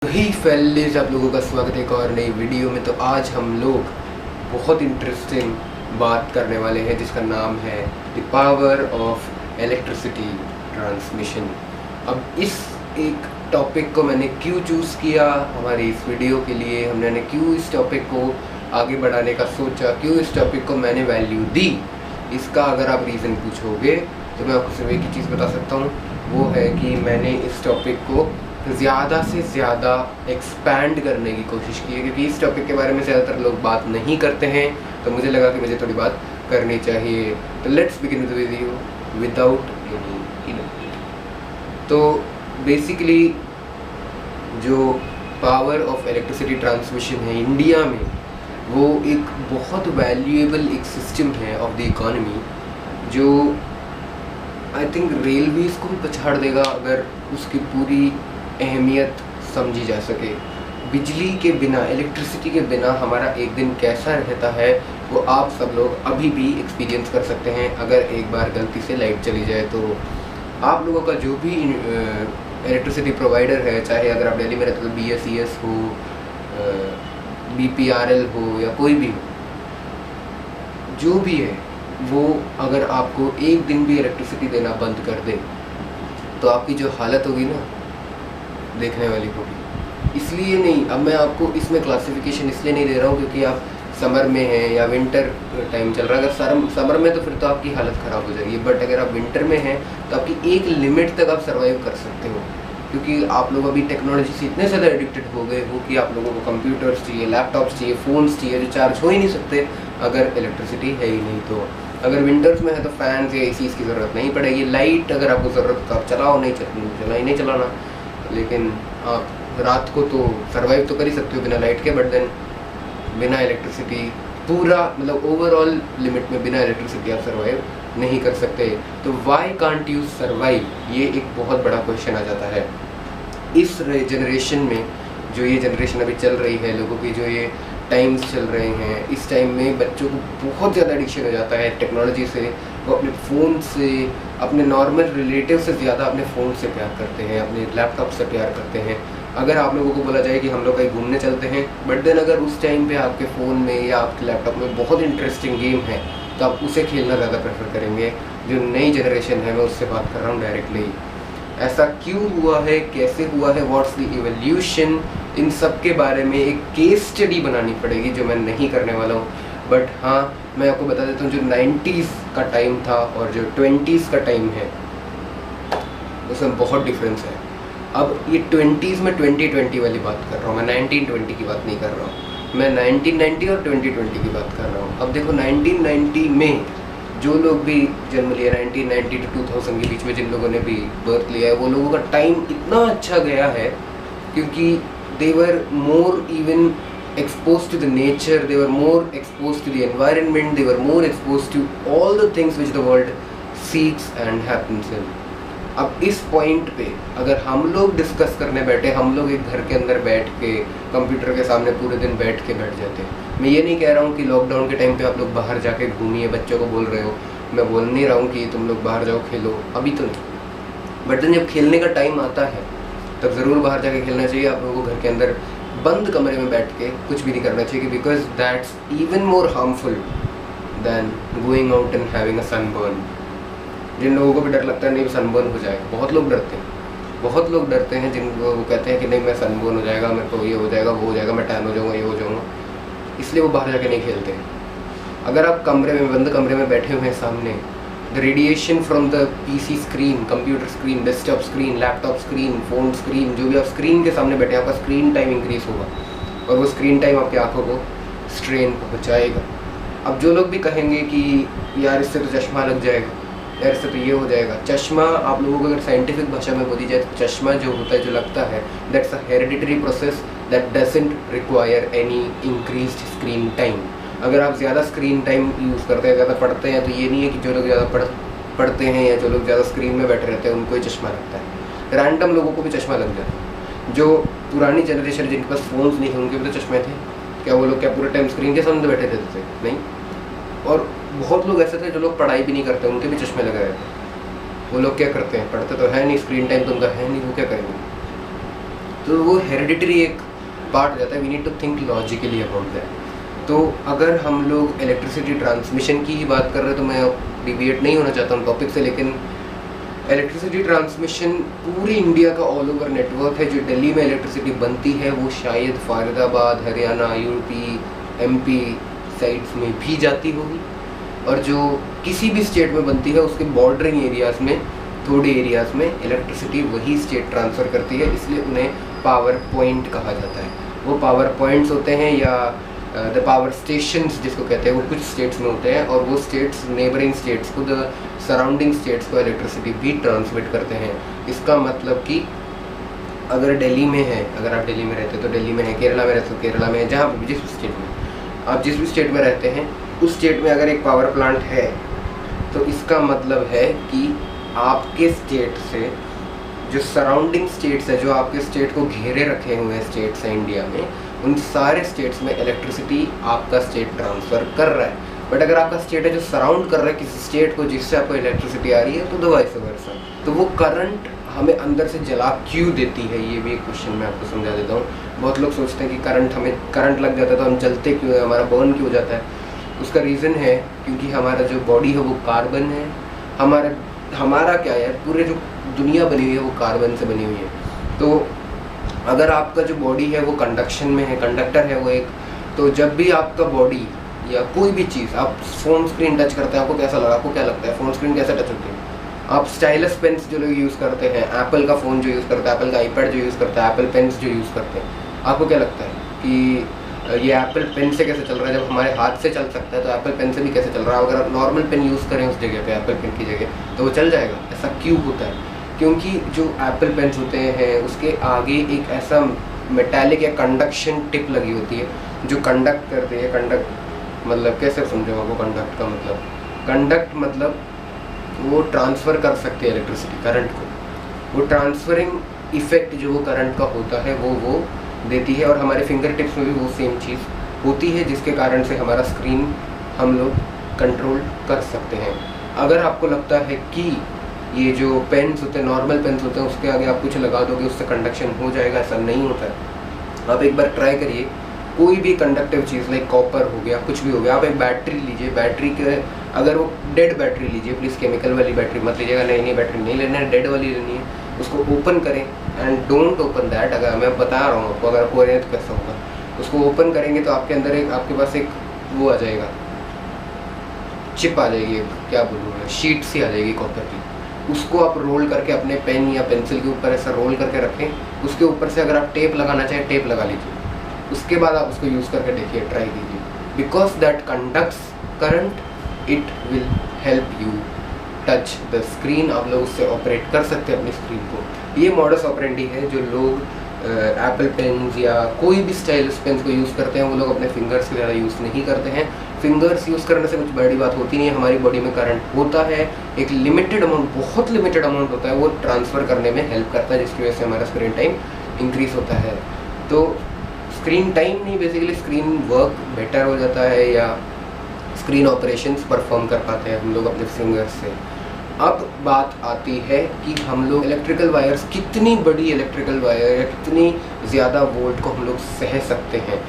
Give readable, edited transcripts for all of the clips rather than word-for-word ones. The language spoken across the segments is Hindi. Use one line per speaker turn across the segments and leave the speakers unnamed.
ही फैलिस आप लोगों का स्वागत है एक और नई वीडियो में। तो आज हम लोग बहुत इंटरेस्टिंग बात करने वाले हैं जिसका नाम है the power of electricity transmission. अब इस एक टॉपिक को मैंने क्यों चूज़ किया हमारी इस वीडियो के लिए, हमने क्यों इस टॉपिक को आगे बढ़ाने का सोचा, क्यों इस टॉपिक को मैंने वैल्यू दी, इसका अगर आप रीज़न पूछोगे तो मैं आपको सिर्फ एक ही चीज़ बता सकता हूँ, वो है कि मैंने इस टॉपिक को ज़्यादा से ज़्यादा एक्सपैंड करने की कोशिश की है, क्योंकि इस टॉपिक के बारे में ज़्यादातर लोग बात नहीं करते हैं, तो मुझे लगा कि मुझे थोड़ी बात करनी चाहिए। तो let's begin with video without any तो बेसिकली जो पावर ऑफ इलेक्ट्रिसिटी ट्रांसमिशन है इंडिया में, वो एक बहुत वैल्यूएबल एक सिस्टम है ऑफ द इकोनॉमी, जो आई थिंक रेलवेज़ को भी पछाड़ देगा अगर उसकी पूरी अहमियत समझी जा सके। बिजली के बिना, इलेक्ट्रिसिटी के बिना हमारा एक दिन कैसा रहता है वो आप सब लोग अभी भी एक्सपीरियंस कर सकते हैं। अगर एक बार गलती से लाइट चली जाए तो आप लोगों का जो भी इलेक्ट्रिसिटी प्रोवाइडर है, चाहे अगर आप दिल्ली में रहते हो BSES हो, BPRL हो या कोई भी हो, जो भी है वो अगर आपको एक दिन भी इलेक्ट्रिसिटी देना बंद कर दे तो आपकी जो हालत होगी ना, देखने वाली होगी। इसलिए नहीं, अब मैं आपको इसमें क्लासिफिकेशन इसलिए नहीं दे रहा हूँ क्योंकि आप समर में हैं या विंटर टाइम चल रहा है। अगर समर में तो फिर तो आपकी हालत ख़राब हो जाएगी, बट अगर आप विंटर में हैं तो आपकी एक लिमिट तक आप सर्वाइव कर सकते हो, क्योंकि आप लोग अभी टेक्नोलॉजी से इतने ज़्यादा एडिक्टेड हो गए हो कि आप लोगों को कंप्यूटर्स चाहिए, लैपटॉप्स चाहिए, फ़ोन्स चाहिए जो चार्ज हो ही नहीं सकते अगर इलेक्ट्रिसिटी है ही नहीं। तो अगर विंटर्स में है तो फैंस या एसीज़ की ज़रूरत नहीं पड़ेगी। लाइट अगर आपको ज़रूरत तो आप चलाओ, नहीं चला ही नहीं चलाना, लेकिन आप रात को तो सर्वाइव तो कर ही सकते हो बिना लाइट के, बट देन बिना इलेक्ट्रिसिटी पूरा मतलब ओवरऑल लिमिट में बिना इलेक्ट्रिसिटी आप सर्वाइव नहीं कर सकते। तो वाई कांट यू सर्वाइव, ये एक बहुत बड़ा क्वेश्चन आ जाता है इस जनरेशन में। जो ये जनरेशन अभी चल रही है, लोगों की जो ये टाइम्स चल रहे हैं, इस टाइम में बच्चों को बहुत ज़्यादा एडिक्शन हो जाता है टेक्नोलॉजी से। वो अपने फ़ोन से, अपने नॉर्मल रिलेटिव से ज़्यादा अपने फ़ोन से प्यार करते हैं, अपने लैपटॉप से प्यार करते हैं। अगर आप लोगों को बोला जाए कि हम लोग कहीं घूमने चलते हैं, बट देन अगर उस टाइम पे आपके फ़ोन में या आपके लैपटॉप में बहुत इंटरेस्टिंग गेम है तो आप उसे खेलना ज़्यादा प्रेफर करेंगे। जो नई जनरेशन है, मैं उससे बात कर रहा हूँ डायरेक्टली। ऐसा क्यों हुआ है, कैसे हुआ है, व्हाट्स द इवोल्यूशन, इन सब के बारे में एक केस स्टडी बनानी पड़ेगी जो मैं नहीं करने वाला हूँ। बट हाँ, मैं आपको बता देता हूँ जो 90s का टाइम था और जो 20s का टाइम है उसमें बहुत डिफरेंस है। अब ये 20s में 2020 वाली बात कर रहा हूँ, मैं 1920 की बात नहीं कर रहा हूँ, मैं 1990 और 2020 की बात कर रहा हूँ। अब देखो 1990 में जो लोग भी जन्म लिया, 1990 to 2000 के बीच में जिन लोगों ने भी बर्थ लिया है, वो लोगों का टाइम इतना अच्छा गया है क्योंकि they were more even exposed to the nature, they were more exposed to the environment, they were more exposed to all the things which the world seeks and happens in. अब इस पॉइंट पे अगर हम लोग डिस्कस करने बैठे, हम लोग एक घर के अंदर बैठ के कंप्यूटर के सामने पूरे दिन बैठ जाते हैं। मैं ये नहीं कह रहा हूँ कि लॉकडाउन के टाइम पे आप लोग बाहर जाके घूमिए, बच्चों को बोल रहे हो, मैं बोल नहीं रहा हूँ कि तुम लोग बाहर जाओ खेलो, अभी तो नहीं, बट देन जब खेलने का टाइम आता है तब ज़रूर बाहर जाके खेलना चाहिए। आप लोगों को घर के अंदर बंद कमरे में बैठ के कुछ भी नहीं करना चाहिए, because that's even more harmful than going out and having a sunburn. जिन लोगों को भी डर लगता है नहीं सनबर्न हो जाएगा, बहुत लोग डरते हैं जिनको वो कहते हैं कि नहीं मैं सनबर्न हो जाएगा, मेरे को ये हो जाएगा, वो हो जाएगा, मैं टैन हो जाऊँगा, ये हो जाऊँगा, इसलिए वो बाहर जाके नहीं खेलते हैं। अगर आप कमरे में, बंद कमरे में बैठे हुए हैं, सामने the radiation from the PC screen, computer screen, desktop screen, laptop screen, phone screen, जो भी आप स्क्रीन के सामने बैठे हैं, आपका स्क्रीन टाइम इंक्रीज होगा और वो स्क्रीन टाइम आपकी आंखों को स्ट्रेन पहुंचाएगा। अब जो लोग भी कहेंगे कि यार इससे तो चश्मा लग जाएगा, यार इससे तो ये हो जाएगा, चश्मा आप लोगों को अगर साइंटिफिक भाषा में बोली जाए तो चश्मा जो होता है, जो लगता है, that's a hereditary process that doesn't require any increased screen time. अगर आप ज़्यादा स्क्रीन टाइम यूज़ करते हैं, ज़्यादा पढ़ते हैं, तो ये नहीं है कि जो लोग ज़्यादा पढ़ते हैं या जो लोग ज़्यादा स्क्रीन में बैठे रहते हैं उनको ही चश्मा लगता है। रैंडम लोगों को भी चश्मा लग जाता है। जो पुरानी जनरेशन जिनके पास फ़ोन्स नहीं थे उनके भी तो चश्मे थे। क्या वो लोग क्या पूरे टाइम स्क्रीन के सामने बैठे रहते थे? नहीं। और बहुत लोग ऐसे थे जो लोग पढ़ाई भी नहीं करते, उनके भी चश्मे लगे रहते। वो लोग क्या करते हैं? पढ़ते तो है नहीं, स्क्रीन टाइम तो उनका है नहीं, वो क्या करेंगे? तो वो हेरिडिटरी एक पार्ट हो जाता है। We need to think logically about that. तो अगर हम लोग इलेक्ट्रिसिटी ट्रांसमिशन की ही बात कर रहे हैं तो मैं डिविएट नहीं होना चाहता हूँ टॉपिक से, लेकिन इलेक्ट्रिसिटी ट्रांसमिशन पूरी इंडिया का ऑल ओवर नेटवर्क है। जो दिल्ली में इलेक्ट्रिसिटी बनती है वो शायद Faridabad, Haryana, UP, MP sides में भी जाती होगी, और जो किसी भी स्टेट में बनती है उसके बॉर्डरिंग एरियाज़ में, थोड़े एरियाज़ में इलेक्ट्रिसिटी वही स्टेट ट्रांसफ़र करती है, इसलिए उन्हें पावर पॉइंट कहा जाता है। वो पावर पॉइंट्स होते हैं या द पावर स्टेशंस जिसको कहते हैं, वो कुछ स्टेट्स में होते हैं, और वो स्टेट्स नेबरिंग स्टेट्स को, द सराउंडिंग स्टेट्स को इलेक्ट्रिसिटी भी ट्रांसमिट करते हैं। इसका मतलब कि अगर दिल्ली में है, अगर आप दिल्ली में रहते हो तो दिल्ली में है, केरला में रहते हो केरला में है, जहाँ भी जिस स्टेट में आप जिस भी स्टेट में रहते हैं उस स्टेट में अगर एक पावर प्लांट है तो इसका मतलब है कि आपके स्टेट से जो सराउंडिंग स्टेट्स है, जो आपके स्टेट को घेरे रखे हुए स्टेट्स हैं इंडिया में, उन सारे स्टेट्स में इलेक्ट्रिसिटी आपका स्टेट ट्रांसफ़र कर रहा है। बट अगर आपका स्टेट है जो सराउंड कर रहा है किसी स्टेट को जिससे आपको इलेक्ट्रिसिटी आ रही है, तो दो वाइस वर्सा। तो वो करंट हमें अंदर से जला क्यों देती है, ये भी एक क्वेश्चन मैं आपको समझा देता हूँ। बहुत लोग सोचते हैं कि करंट लग जाता है तो हम जलते क्यों है, हमारा बर्न क्यों हो जाता है। उसका रीज़न है क्योंकि हमारा जो बॉडी है वो कार्बन है। हमारा क्या है, पूरे जो दुनिया बनी हुई है वो कार्बन से बनी हुई है। तो अगर आपका जो बॉडी है वो कंडक्शन में है, कंडक्टर है वो एक, तो जब भी आपका बॉडी या कोई भी चीज़, आप फ़ोन स्क्रीन टच करते हैं, आपको कैसा लगा, आपको क्या लगता है फ़ोन स्क्रीन कैसे टच होती है? आप स्टाइलस पेन्स जो लोग यूज़ करते हैं, एप्पल का फ़ोन जो यूज़ करता है, एप्पल का आईपैड जो यूज़ करता है, एप्पल पेन्स जो यूज़ करते हैं, आपको क्या लगता है कि ये एप्पल पेन से कैसे चल रहा है? जब हमारे हाथ से चल सकता है तो एप्पल पेन से भी कैसे चल रहा है? अगर आप नॉर्मल पेन यूज़ करें उस जगह पे, एप्पल पेन की जगह, तो वो चल जाएगा। ऐसा क्यों होता है? क्योंकि जो एप्पल पेन्स होते हैं उसके आगे एक ऐसा मेटालिक या कंडक्शन टिप लगी होती है जो कंडक्ट करती है। कंडक्ट मतलब कैसे समझो आपको? कंडक्ट का मतलब, कंडक्ट मतलब वो ट्रांसफ़र कर सकते हैं इलेक्ट्रिसिटी, करंट को। वो ट्रांसफरिंग इफ़ेक्ट जो वो करंट का होता है वो देती है, और हमारे फिंगर टिप्स में भी वो सेम चीज़ होती है, जिसके कारण से हमारा स्क्रीन हम लोग कंट्रोल कर सकते हैं। अगर आपको लगता है कि ये जो पेन्स होते हैं, नॉर्मल पेन्स होते हैं, उसके आगे आप कुछ लगा दोगे उससे कंडक्शन हो जाएगा, ऐसा नहीं होता है। आप एक बार ट्राई करिए, कोई भी कंडक्टिव चीज़ लाइक कॉपर हो गया, कुछ भी हो गया, आप एक बैटरी लीजिए, बैटरी के अगर वो डेड बैटरी लीजिए, प्लीज़ केमिकल वाली बैटरी मत लीजिएगा, नई बैटरी नहीं लेना है, डेड वाली लेनी है। उसको ओपन करें एंड डोंट ओपन दैट। अगर मैं बता रहा हूँ आपको, अगर हो रहे हैं तो कैसा होगा, उसको ओपन करेंगे तो आपके अंदर एक, आपके पास एक वो आ जाएगा, चिप आ जाएगी, क्या बोलूँ मैं, शीट सी आ जाएगी कॉपर की। उसको आप रोल करके अपने पेन या पेंसिल के ऊपर ऐसा रोल करके रखें। उसके ऊपर से अगर आप टेप लगाना चाहें टेप लगा लीजिए, उसके बाद आप उसको यूज़ करके देखिए, ट्राई कीजिए। Because that conducts current, it will help you touch the screen. आप लोग उससे ऑपरेट कर सकते हैं अपनी स्क्रीन को। ये मॉडस ऑपरेंडी है जो लोग एप्पल पेन्स या कोई भी स्टाइलिश पेन्स को यूज़ करते हैं, वो लोग अपने फिंगर्स से ज़्यादा यूज़ नहीं करते हैं। फिंगर्स यूज़ करने से कुछ बड़ी बात होती नहीं है, हमारी बॉडी में करंट होता है, एक लिमिटेड अमाउंट, बहुत लिमिटेड अमाउंट होता है, वो ट्रांसफ़र करने में हेल्प करता है, जिसकी वजह से हमारा स्क्रीन टाइम इंक्रीज़ होता है। तो स्क्रीन टाइम नहीं, बेसिकली स्क्रीन वर्क बेटर हो जाता है, या स्क्रीन ऑपरेशंस परफॉर्म कर पाते हैं हम लोग अपने फिंगर्स से। अब बात आती है कि हम लोग इलेक्ट्रिकल वायर्स, कितनी बड़ी इलेक्ट्रिकल वायर या कितनी ज़्यादा वोल्ट को हम लोग सह सकते हैं,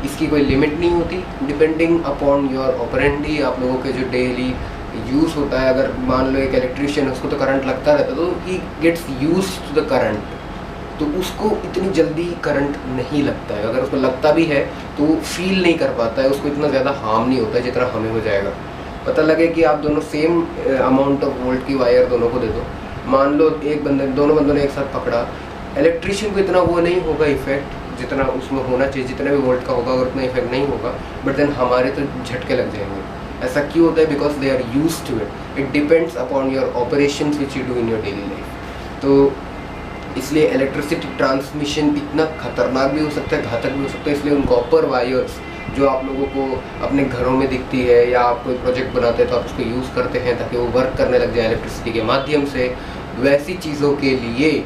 इसकी कोई लिमिट नहीं होती। डिपेंडिंग अपॉन योर ऑपरेंडी, आप लोगों के जो डेली यूज़ होता है, अगर मान लो एक इलेक्ट्रिशियन है, उसको तो करंट लगता रहता है, तो he gets use to the current, तो उसको इतनी जल्दी करंट नहीं लगता है। अगर उसको लगता भी है तो वो फील नहीं कर पाता है, उसको इतना ज़्यादा हार्म नहीं होता है जितना हमें हो जाएगा। पता लगे कि आप दोनों सेम अमाउंट ऑफ वोल्ट की वायर दोनों को दे दो, मान लो दोनों बंदों ने एक साथ पकड़ा, इलेक्ट्रिशियन को इतना वो नहीं होगा इफेक्ट जितना उसमें होना चाहिए, जितना भी वोल्ट का होगा, अगर उतना इफेक्ट नहीं होगा, बट देन हमारे तो झटके लग जाएंगे। ऐसा क्यों होता है? Because they are used to it. It depends upon your operations which you do in your daily life. तो इसलिए इलेक्ट्रिसिटी ट्रांसमिशन इतना खतरनाक भी हो सकता है, घातक भी हो सकता है। इसलिए उन कॉपर वायर्स जो आप लोगों को अपने घरों में दिखती है, या आप कोई प्रोजेक्ट बनाते हैं तो आप उसको यूज़ करते हैं ताकि वो वर्क करने लग जाए इलेक्ट्रिसिटी के माध्यम से, वैसी चीज़ों के लिए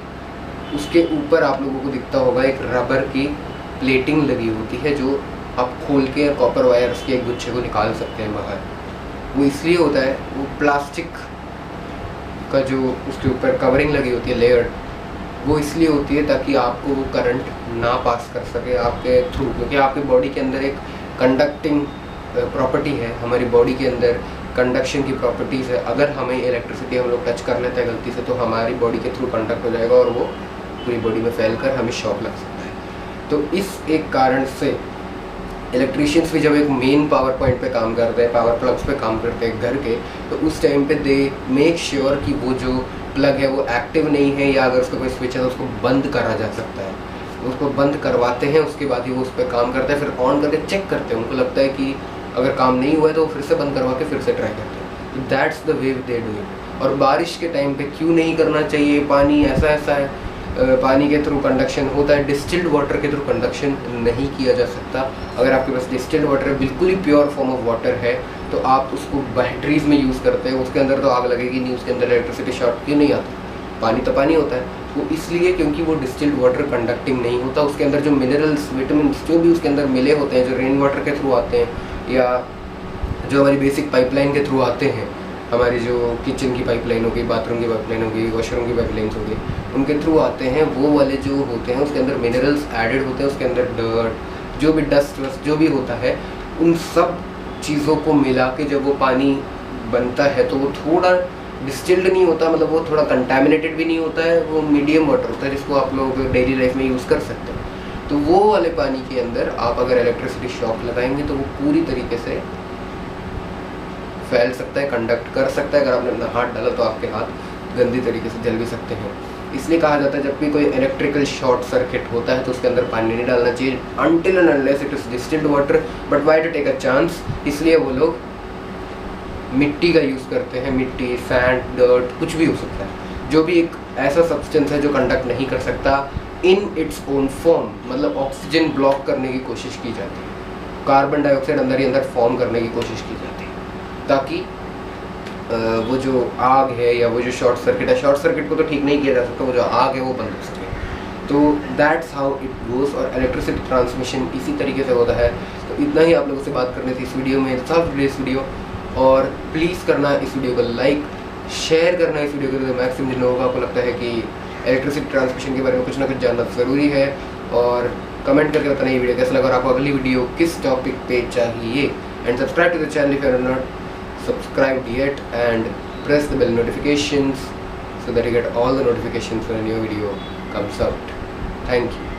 उसके ऊपर आप लोगों को दिखता होगा एक रबर की प्लेटिंग लगी होती है, जो आप खोल के कॉपर वायर्स के एक गुच्छे को निकाल सकते हैं बाहर। वो इसलिए होता है, वो प्लास्टिक का जो उसके ऊपर कवरिंग लगी होती है, लेयर, वो इसलिए होती है ताकि आपको वो करंट ना पास कर सके आपके थ्रू, क्योंकि आपके बॉडी के अंदर एक कंडक्टिंग प्रॉपर्टी है, हमारी बॉडी के अंदर कंडक्शन की प्रॉपर्टीज़ है। अगर हमें इलेक्ट्रिसिटी हम लोग टच कर लेते हैं गलती से तो हमारी बॉडी के थ्रू कंडक्ट हो जाएगा और वो पूरी बॉडी में फैल कर हमें शॉक लग सकता है। तो इस एक कारण से इलेक्ट्रीशियंस भी जब एक मेन पावर पॉइंट पे काम करते हैं, पावर प्लग्स पे काम करते हैं घर के, तो उस टाइम पे दे मेक श्योर कि वो जो प्लग है वो एक्टिव नहीं है, या अगर उसका कोई स्विच है तो उसको बंद करा जा सकता है। उसको बंद करवाते हैं, उसके बाद ही वो उस पर काम करते हैं, फिर ऑन करके चेक करते हैं। उनको लगता है कि अगर काम नहीं हुआ है तो वो फिर से बंद करवा के फिर से ट्राई करते हैं। तो that's the way they do it. और बारिश के टाइम पे क्यों नहीं करना चाहिए? पानी ऐसा है, पानी के थ्रू कंडक्शन होता है, डिस्टिल्ड वाटर के थ्रू कंडक्शन नहीं किया जा सकता। अगर आपके पास डिस्टिल्ड वाटर है, बिल्कुल ही प्योर फॉर्म ऑफ वाटर है, तो आप उसको बैटरीज में यूज़ करते हैं, उसके अंदर तो आग लगेगी नहीं, उसके अंदर इलेक्ट्रिसिटी शॉर्ट क्यों नहीं आता? पानी तो पानी होता है, वो इसलिए क्योंकि वो डिस्टिल्ड वाटर कंडक्टिंग नहीं होता। उसके अंदर जो मिनरल्स, विटामिन जो भी उसके अंदर मिले होते हैं, जो रेन वाटर के थ्रू आते हैं या जो हमारी बेसिक पाइपलाइन के थ्रू आते हैं, हमारी जो किचन की पाइपलाइन होगी, बाथरूम की पाइपलाइन होगी, वॉशरूम की पाइपलाइंस होगी, उनके थ्रू आते हैं, वो वाले जो होते हैं उसके अंदर मिनरल्स एडेड होते हैं, उसके अंदर डर्ट, जो भी डस्ट वस्ट जो भी होता है, उन सब चीज़ों को मिला के जब वो पानी बनता है तो वो थोड़ा डिस्टिल्ड नहीं होता, मतलब वो थोड़ा कंटामिनेटेड भी नहीं होता है, वो मीडियम वाटर होता है जिसको आप लोग डेली लाइफ में यूज़ कर सकते हैं। तो वो वाले पानी के अंदर आप अगर इलेक्ट्रिसिटी शॉक लगाएंगे तो वो पूरी तरीके से फैल सकता है, कंडक्ट कर सकता है। अगर आपने अपना हाथ डाला तो आपके हाथ गंदी तरीके से जल भी सकते हैं। इसलिए कहा जाता है जब भी कोई इलेक्ट्रिकल शॉर्ट सर्किट होता है तो उसके अंदर पानी नहीं डालना चाहिए until and unless it is distilled water. But why to take a chance, इसलिए वो लोग मिट्टी का यूज़ करते हैं, मिट्टी, सैंड, डर्ट, कुछ भी हो सकता है, जो भी एक ऐसा सब्सटेंस है जो कंडक्ट नहीं कर सकता इन इट्स ओन फॉर्म, मतलब ऑक्सीजन ब्लॉक करने की कोशिश की जाती है, कार्बन डाइऑक्साइड अंदर ही अंदर फॉर्म करने की कोशिश की जाती है, ताकि वो जो आग है या वो जो शॉर्ट सर्किट है, शॉर्ट सर्किट को तो ठीक नहीं किया जा सकता, वो जो आग है वो बंद हो सके। तो दैट्स हाउ इट गोज़। और इलेक्ट्रिसिटी ट्रांसमिशन इसी तरीके से होता है। तो इतना ही आप लोगों से बात करनी थी इस वीडियो में, इस वीडियो। और प्लीज़ करना इस वीडियो को लाइक, शेयर करना इस वीडियो को, तो मैक्सिमम जिन लोगों को आपको लगता है कि इलेक्ट्रिसिटी ट्रांसमिशन के बारे में कुछ ना कुछ जानना ज़रूरी है। और कमेंट करके बताना ये वीडियो कैसा लगा और आपको अगली वीडियो किस टॉपिक पे चाहिए। And subscribe to the channel if you are not subscribed yet, and press the bell notifications so that you get all the notifications when a new video comes out. Thank you.